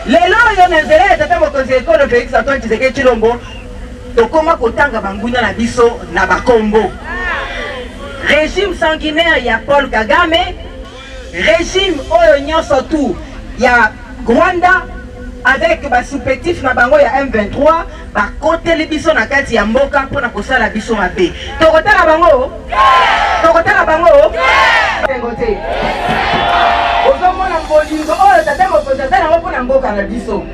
lelo yo nzela tata mokonzi ekolo Félix Antoine Tshisekedi Tshilombo tokoma kotanga banguna na biso na bakombo. Régime sanguinaire ya Paul Kagame, régime oyo nyonso tout ya Rwanda avec ba supplétif na bango ya M23 ba koteli biso na kati ya mboka pona kosala biso mabe. Tokotala bango? Tokotala bango? Tengote. Ozomona bolingo oyo tata mokonzi azala ngo pona mboka na biso.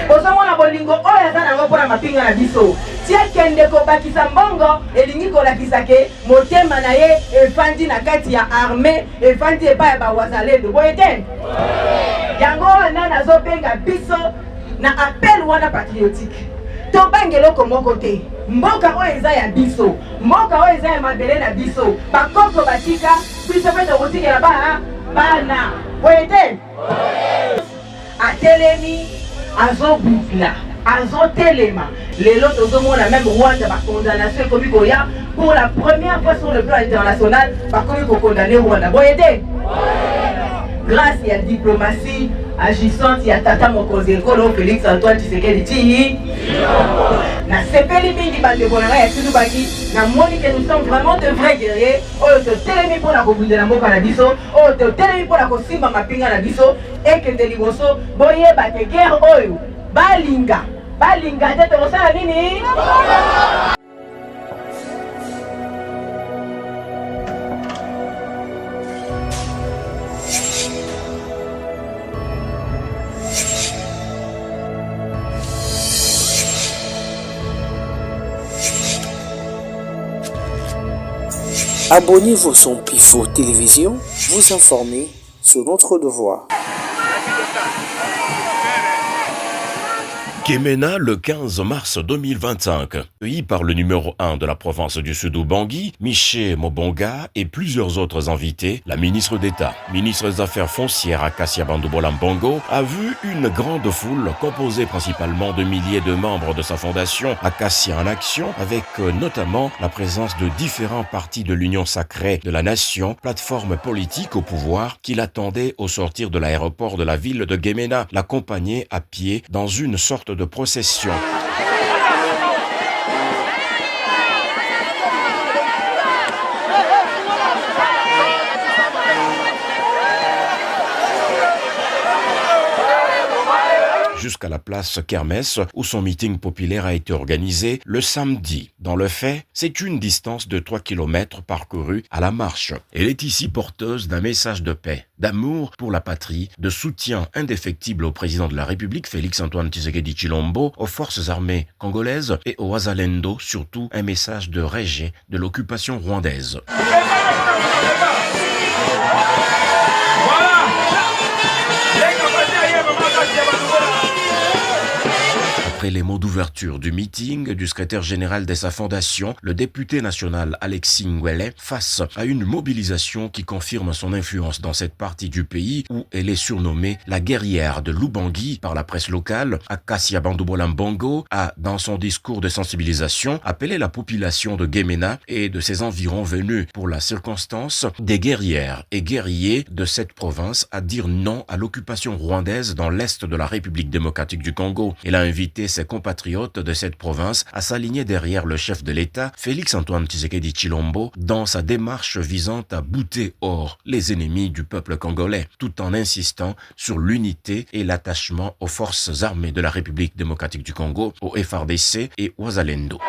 Ozomona bolingo oyo azala ngo pona mapinga na biso. Tia kende ko bakisa mbongo elingi kolakisa ke motema na ye efandi na kati ya armée efandi epa ba wazalendo. Boyete? Yango wana nazobenga biso na appel wana patriotique. Tobangeloko moko te. Mboka oyo eza ya biso. Mboka oyo eza ya mabele na biso. Bakoko batika biso pe tokotikela bana. Boyete? Atelemi azobutla. Azotelema. Lelo tozomona même Rwanda ba condamnation comme Goya pour la première fois sur le plan international ba comme condamner Rwanda. Boyete? Grâce à la diplomatie agissante ya tata mokonzi ekolo Félix Antoine Tshisekedi Tshilombo. Na sepeli mingi bandeko na ngai ya Sud Baki na moni que nous sommes vraiment de vrais guerriers. Oyo totelemi mpona kobundela mboka na biso, oyo totelemi mpona kosimba mapinga na biso ekende liboso boyeba ke guerre oyo balinga te tokosala nini? Abonnez-vous sur Pifo Télévision, vous informer sur notre devoir. Gemena, le 15 mars 2025, accueilli par le numéro 1 de la province du Sud-Ubangi, Miché Mobonga et plusieurs autres invités, la ministre d'État, ministre des Affaires foncières Acacia Bandoubola Mbongo, a vu une grande foule composée principalement de milliers de membres de sa fondation Acacia en Action, avec notamment la présence de différents partis de l'Union sacrée de la nation, plateforme politique au pouvoir, qui l'attendait au sortir de l'aéroport de la ville de Gemena, l'accompagner à pied dans une sorte de procession. Jusqu'à la place Kermesse où son meeting populaire a été organisé le samedi. Dans le fait, c'est une distance de 3 km parcourue à la marche. Elle est ici porteuse d'un message de paix, d'amour pour la patrie, de soutien indéfectible au président de la République Félix Antoine Tshisekedi Tshilombo, aux forces armées congolaises et au Wazalendo, surtout un message de rejet de l'occupation rwandaise. Après les mots d'ouverture du meeting du secrétaire général de sa fondation, le député national Alexis Ngwele, face à une mobilisation qui confirme son influence dans cette partie du pays où elle est surnommée la guerrière de l'Ubangi par la presse locale, Acacia Bandoubola Mbongo a, dans son discours de sensibilisation, appelé la population de Gemena et de ses environs venus pour la circonstance des guerrières et guerriers de cette province à dire non à l'occupation rwandaise dans l'est de la République démocratique du Congo. Elle a invité ses compatriotes de cette province à s'aligner derrière le chef de l'État, Félix Antoine Tshisekedi Tshilombo, dans sa démarche visant à bouter hors les ennemis du peuple congolais, tout en insistant sur l'unité et l'attachement aux forces armées de la République démocratique du Congo, au FARDC et au Wazalendo.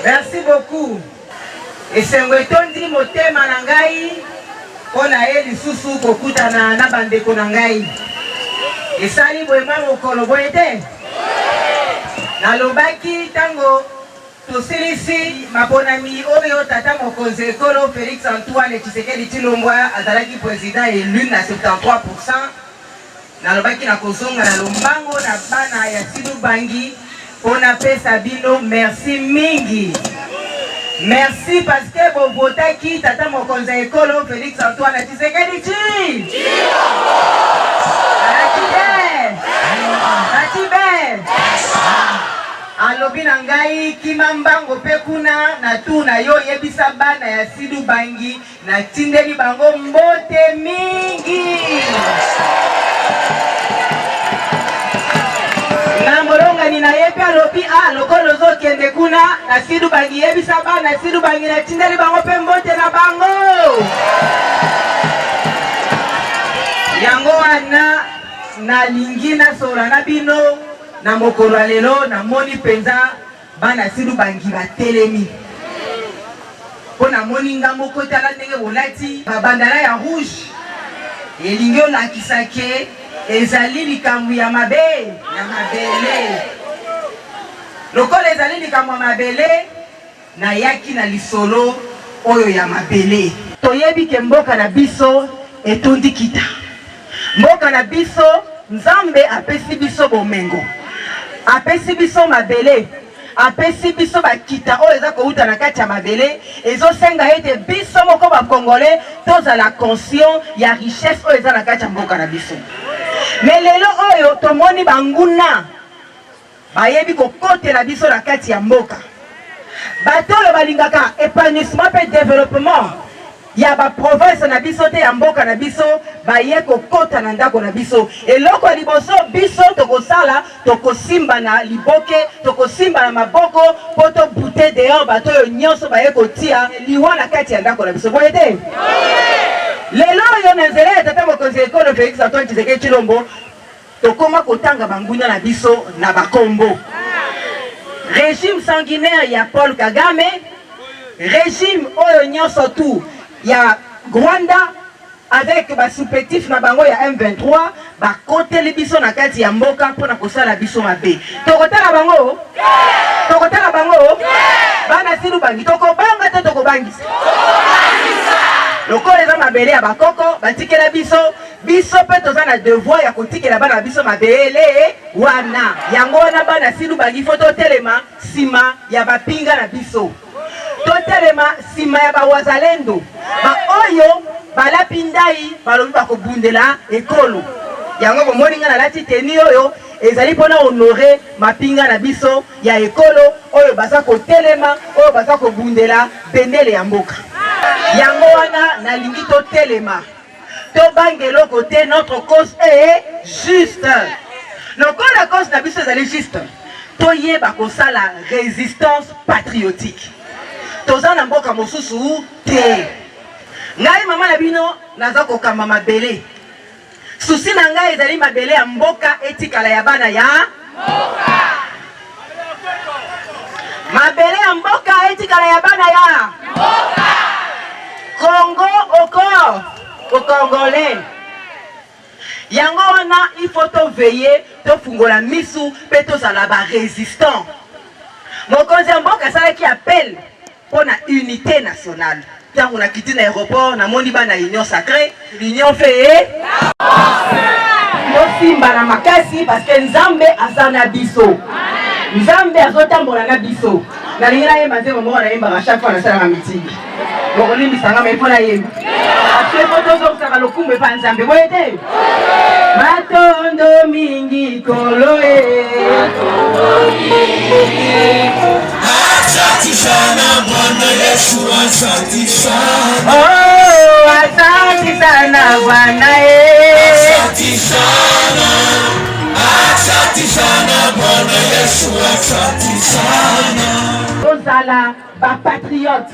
Merci beaucoup. Et c'est un retondi motema na ngai pona ye lisusu kokutana na bandeko na ngai. esali boyema mokolo boye te nalobaki ntango tosilisi maponami oyo tata mokonzi ekolo Félix Antoine Tshisekedi Tshilombo azalaki président élu na 73%. Nalobaki na kozonga na lombango na bana ya Sidou Bangi pona pesa bino merci mingi. Merci parce que vous votez qui tata mokonzi ekolo Félix Antoine Tshisekedi Tshilombo. Alobi na ngai kimambango pe kuna na tu na yo yebisa bana ya Sidou Bangi na tindeli bango mbote mingi. Na moronga ni na yepe alobi lokolo zo kende kuna na Sidou Bangi yebisa bana ya Sidou Bangi na tindeli bango pe mbote na bango. Yango wana na lingina sola na bino na mokolo lelo na moni penza bana Sidou Bangi batelemi pona moni ngambo kota la ndenge bolati babandana ya rouge elingi olakisa ke ezali likambo ya mabele lokola ezali likambo ya mabele na yaki na lisolo oyo ya mabele toyebi ke mboka na biso etondi kita mboka na biso Nzambe apesi biso bomengo apesi biso mabele apesi biso bakita oyo eza kouta na kati ya mabele ezosenga ete biso moko bakongole tozala conscient ya richesse oyo eza na kati ya mboka na biso. Me lelo oyo tomoni banguna bayebi kokotela biso na kati ya mboka bato oyo balingaka épanouissement pe développement ya ba province na biso te ya mboka na biso baye kokota na ndako na biso eloko liboso biso tokosala tokosimba na liboke tokosimba na maboko poto bute dehors bato oyo nyonso baye kotia liwa na kati ya ndako na biso boye te lelo oyo na nzela ya tata mokonzi ekolo Félix Antoine Tshisekedi Tshilombo tokoma kotanga bangunya na biso na bakombo régime sanguinaire ya Paul Kagame régime oyo nyonso tout ya Rwanda avec ba supplétif na bango ya M23 ba koteli biso na kati ya mboka mpona kosala biso mabe tokotala bango bana Sidou Bangi tokobanga te tokobangisa lokola eza mabele ya bakoko batikela biso pe toza na devoir ya kotikela bana biso mabele wana yango wana bana Sidou Bangi fo totelema sima ya bapinga na biso totelema sima ya bawazalendo ba oyo balapi ndai balobi bakobundela ekolo yango bomoni nga nalati teni oyo ezali mpona honore mapinga na biso ya ekolo oyo baza kotelema oyo baza kobundela bendele ya mboka yango wana nalingi totelema tobange eloko te notre cause est juste lokola cause na biso ezali juste toyeba kosala résistance patriotique toza na mboka mosusu te ngai mama na bino naza kokamba mabele susi na ngai ezali mabele ya mboka etikala ya bana ya mboka mabele ya mboka etikala ya bana ya mboka Congo au Congolais yango wana il faut to veiller to fungola misu pe tozala ba résistant mokonzi ya mboka asalaki appel pour la unité nationale. Quand on a quitté l'aéroport, on a moni bana union sacrée, l'union fait aussi bana makasi parce que Nzambe azana biso. Nzambe azotambola na biso. Na lingana ye maze momo na yemba chaque fois na sala na meeting. Boko limbi sanga mais faut na yemba. Après photo zo saka lokumbe pa Nzambe boyete. Matondo mingi koloe. Matondo mingi asante sana Bwana Yesu, asante sana. Oh, asante sana Bwana Yesu, asante sana. Asante sana Bwana Yesu, asante sana. Tozala ba patriote,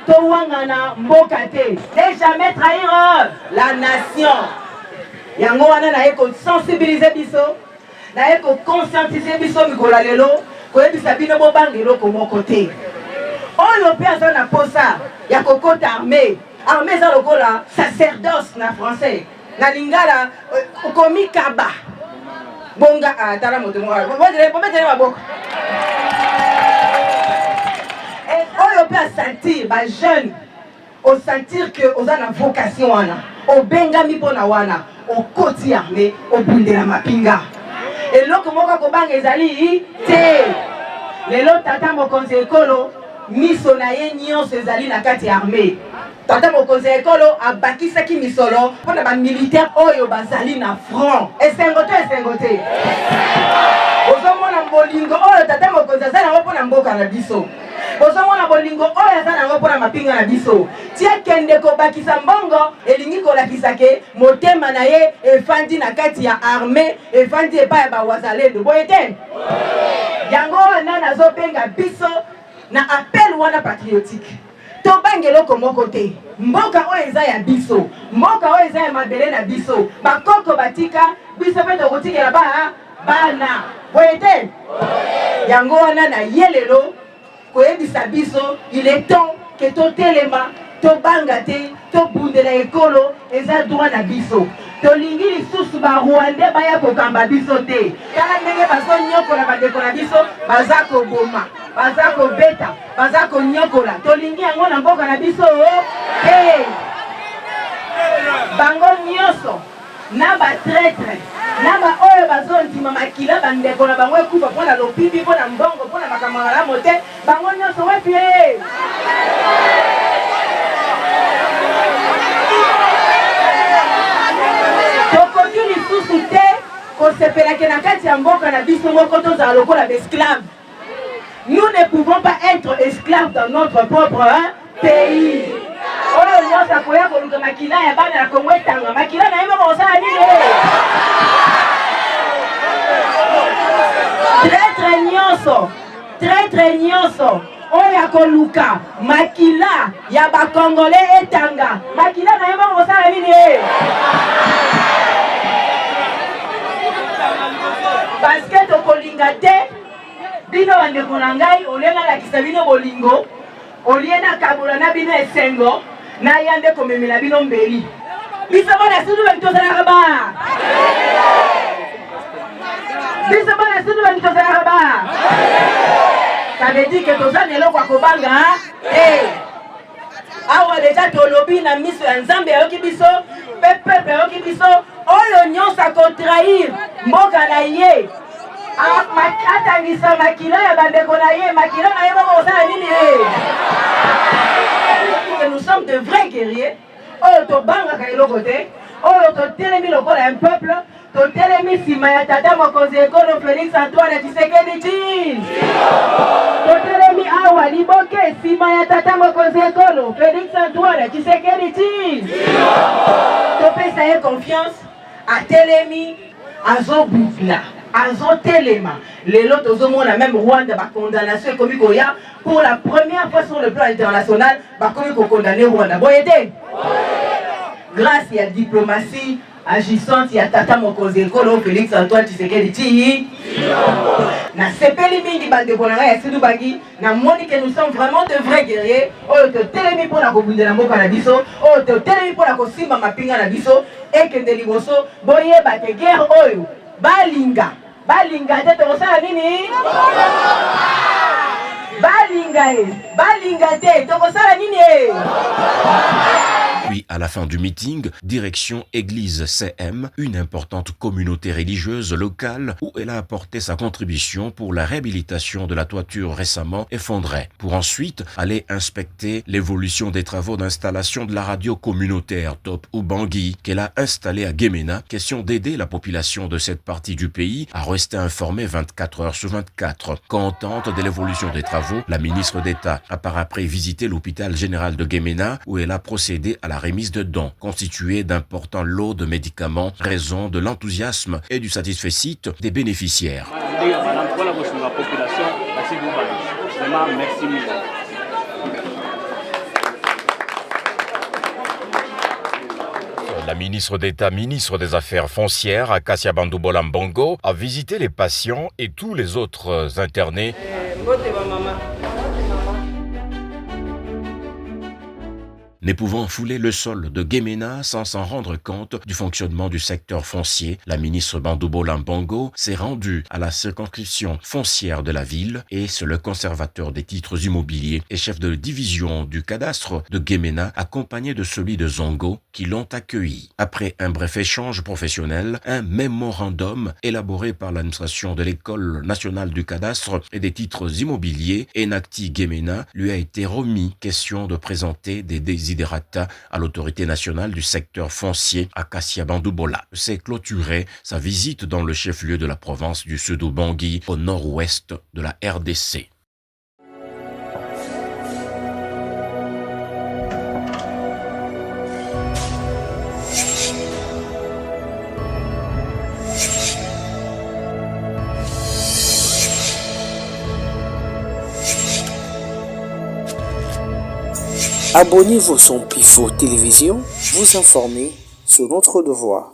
towangana mboka te, ne jamais trahir la nation. Yango wana na eko sensibiliser biso, na eko conscientiser biso mikolo lelo. Koyebisa bino bobanga eloko moko te oyo pe aza na posa ya kokota armée eza lokola sacerdoce na français na lingala okomi kaba bonga atala moto moko bometele maboko oyo mpe asentir bajeune osentir ke oza na vocation wana obengami mpona wana okoti arme obundela mapinga eloko moko akobanga ezali te lelo tata mokonzi ekolo miso na ye nyonso ezali na kati ya arme tata mokonzi ekolo abakisaki misolo mpona bamilitaire oyo bazali na front esengo te ozomona bolingo oyo tata mokonzi aza nango mpona mboka na biso ozomona bolingo oyo aza nango mpona mapinga na biso tia kende kobakisa mbongo elingi kolakisa ke motema na ye efandi na kati ya arme efandi epai ya bawazalendo boye te yango wana nazobenga biso na appel wana patriotique tobange eloko moko te mboka oyo eza ya biso mboka oyo eza ya mabele na biso bakoko batika biso mpe tokotikela bana boye te yango wana na ye lelo koyebisa biso il est temps ke totelema tobanga te tobundela ekolo eza droit na biso tolingi lisusu barwandais baya kokamba biso te tala ndenge bazonyokola bandeko na biso baza koboma baza kobeta baza konyokola tolingi yango na mboka na biso te bango nyonso na batraitre na baoyo bazondima makila bandeko na bango ekufa mpona lopipi mpona mbongo mpona makambo malamu te bango nyonso wepie tokoki lisusu te kosepelaki na kati ya mboka na biso moko tozala lokola baesclave. Nous ne pouvons pas être esclaves dans notre propre pays. Oyo nyonso akoya koluka makila ya bana ya Kongo etanga makila na yeba kosala nini traître nyonso oyo akoluka makila ya bakongolais etanga makila na yeba kosala nini parce que tokolinga te bino bandeko na ngai oliena lakisa bino bolingo oliena kabula na bino esengo na yande komemela bino mbeli biso bana sudu bantozalaka ba biso bana sudu bantozalaka ba ça veut dire que tozana eloko akobanga awa deja tolobi na miso ya nzambe ayoki biso mpe pepe ayoki biso oyo nyonso akotrahir mboka na ye atangisa makila ya bandeko na ye makila na ye moko osala nini nous sommes de vrais guerriers oyo tobangaka eloko te oyo totelemi lokola un peuple totelemi nsima ya tata mokonzi ekolo Félix Antoine Tshisekedi Tshilombo totelemi awa liboke nsima ya tata mokonzi ekolo Félix Antoine Tshisekedi Tshilombo topesa ye confiance atelemi azobukla azotelema lelo tozomona même Rwanda ba condamnation ekomi koya pour la première fois sur le plan international bakomi ko condamner Rwanda boyete grâce à la diplomatie agissante ya tata mokonzi ekolo Félix Antoine Tshisekedi Tshilombo na sepeli mingi bandeko na ngai ya sidu bangi na moni que nous sommes vraiment de vrais guerriers oyo totelemi mpona kobundela mboka na biso oyo totelemi mpona kosimba mapinga na biso ekende liboso boyeba ke guerre oyo balinga te tokosala nini balinga te tokosala nini Puis, à la fin du meeting, direction Église CM, une importante communauté religieuse locale où elle a apporté sa contribution pour la réhabilitation de la toiture récemment effondrée, pour ensuite aller inspecter l'évolution des travaux d'installation de la radio communautaire Top Ubangi qu'elle a installée à Gemena, question d'aider la population de cette partie du pays à rester informée 24 heures sur 24. Contente de l'évolution des travaux, la ministre d'État a par après visité l'hôpital général de Gemena où elle a procédé à la remise de dons constituée d'importants lots de médicaments, raison de l'enthousiasme et du satisfecit des bénéficiaires. La ministre d'État, ministre des Affaires foncières, Akasia Bandoubola Mbongo, a visité les patients et tous les autres internés. Ne pouvant fouler le sol de Guémena sans s'en rendre compte du fonctionnement du secteur foncier, la ministre Bandoubola Mbongo s'est rendue à la circonscription foncière de la ville et c'est le conservateur des titres immobiliers et chef de division du cadastre de Guémena, accompagné de celui de Zongo, qui l'ont accueilli. Après un bref échange professionnel, un mémorandum élaboré par l'administration de l'École nationale du cadastre et des titres immobiliers, Enacti Guémena, lui a été remis, question de présenter des desiderata à l'autorité nationale du secteur foncier, Acacia Bandoubola. C'est clôturé sa visite dans le chef-lieu de la province du Sud-Bangui, au nord-ouest de la RDC. Abonnez-vous sur Pifo Télévision, vous informer sur notre devoir.